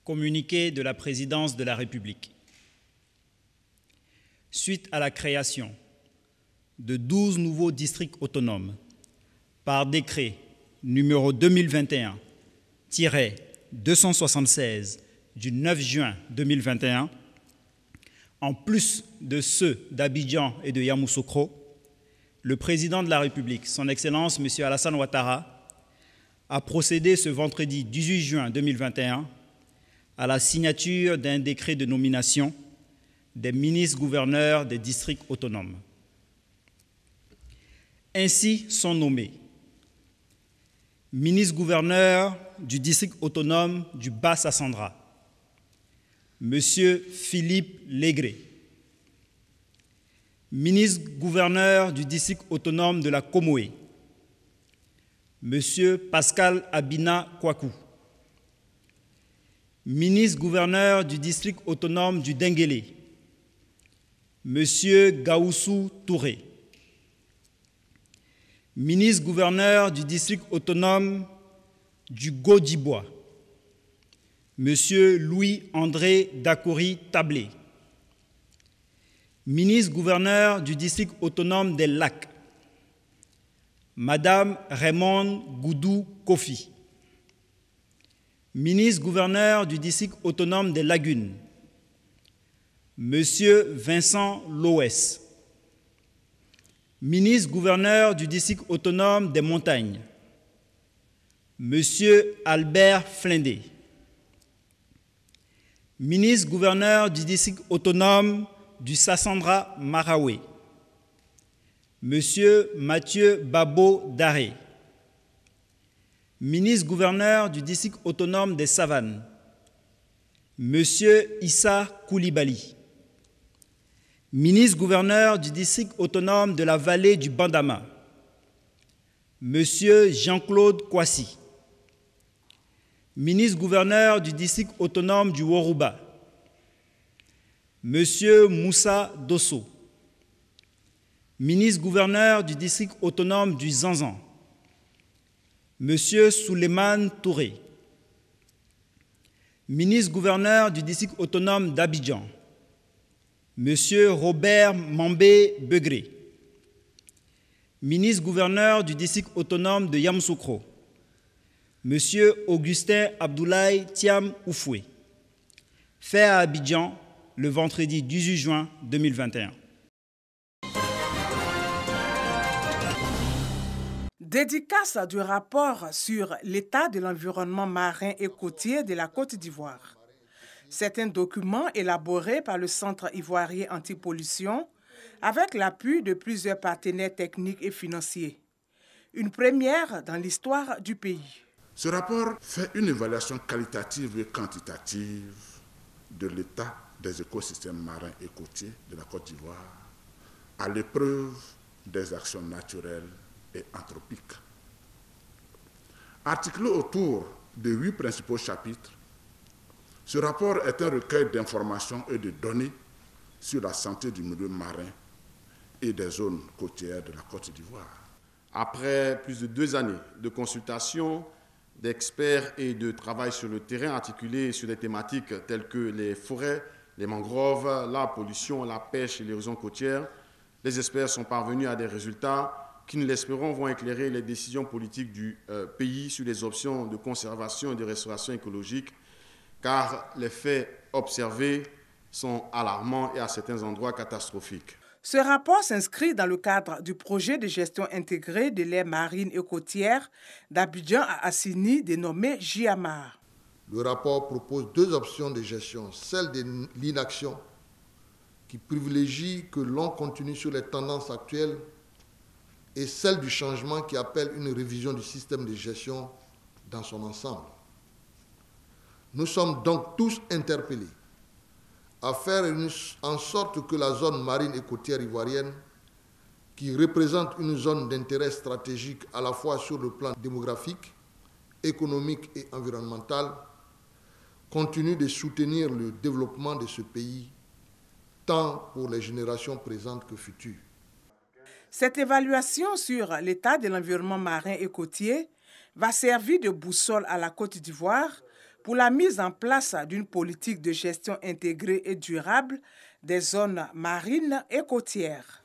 Communiqué de la Présidence de la République. Suite à la création de 12 nouveaux districts autonomes par décret numéro 2021-276 du 9 juin 2021, en plus de ceux d'Abidjan et de Yamoussoukro, le président de la République, son Excellence M. Alassane Ouattara, a procédé ce vendredi 18 juin 2021 à la signature d'un décret de nomination des ministres-gouverneurs des districts autonomes. Ainsi sont nommés ministre-gouverneur du district autonome du Bas-Sassandra, M. Philippe Légré, ministre-gouverneur du district autonome de la Comoé, M. Pascal Abina Kouakou, ministre-gouverneur du district autonome du Denguélé, M. Gaoussou Touré, ministre-gouverneur du district autonome du Godibois, M. Louis-André Dakouri Tablé, ministre-gouverneur du district autonome des Lacs, Madame Raymonde Goudou Kofi, ministre-gouverneur du district autonome des Lagunes, M. Vincent Loès, ministre-gouverneur du district autonome des Montagnes, M. Albert Flindé, ministre-gouverneur du district autonome du Sassandra Maraoué, M. Mathieu Babo Daré, ministre-gouverneur du district autonome des Savanes, M. Issa Koulibaly, ministre-gouverneur du district autonome de la vallée du Bandama, M. Jean-Claude Kouassi, ministre-gouverneur du district autonome du Worouba, M. Moussa Dosso, ministre-gouverneur du district autonome du Zanzan, M. Souleymane Touré, ministre-gouverneur du district autonome d'Abidjan, M. Robert Mambé Begré, ministre-gouverneur du district autonome de Yamoussoukro, M. Augustin Abdoulaye Thiam Oufoué, fait à Abidjan le vendredi 18 juin 2021. Dédicace du rapport sur l'état de l'environnement marin et côtier de la Côte d'Ivoire. C'est un document élaboré par le Centre ivoirien anti-pollution avec l'appui de plusieurs partenaires techniques et financiers. Une première dans l'histoire du pays. Ce rapport fait une évaluation qualitative et quantitative de l'état des écosystèmes marins et côtiers de la Côte d'Ivoire à l'épreuve des actions naturelles et anthropiques. Articulé autour de 8 principaux chapitres, ce rapport est un recueil d'informations et de données sur la santé du milieu marin et des zones côtières de la Côte d'Ivoire. Après plus de 2 années de consultations, d'experts et de travail sur le terrain articulé sur des thématiques telles que les forêts, les mangroves, la pollution, la pêche et l'érosion côtière, les experts sont parvenus à des résultats qui, nous l'espérons, vont éclairer les décisions politiques du pays sur les options de conservation et de restauration écologique, car les faits observés sont alarmants et à certains endroits catastrophiques. Ce rapport s'inscrit dans le cadre du projet de gestion intégrée de l'aire marine et côtière d'Abidjan à Assini, dénommé JIAMAR. Le rapport propose 2 options de gestion, celle de l'inaction, qui privilégie que l'on continue sur les tendances actuelles, et celle du changement qui appelle une révision du système de gestion dans son ensemble. Nous sommes donc tous interpellés à faire en sorte que la zone marine et côtière ivoirienne, qui représente une zone d'intérêt stratégique à la fois sur le plan démographique, économique et environnemental, continue de soutenir le développement de ce pays, tant pour les générations présentes que futures. Cette évaluation sur l'état de l'environnement marin et côtier va servir de boussole à la Côte d'Ivoire pour la mise en place d'une politique de gestion intégrée et durable des zones marines et côtières.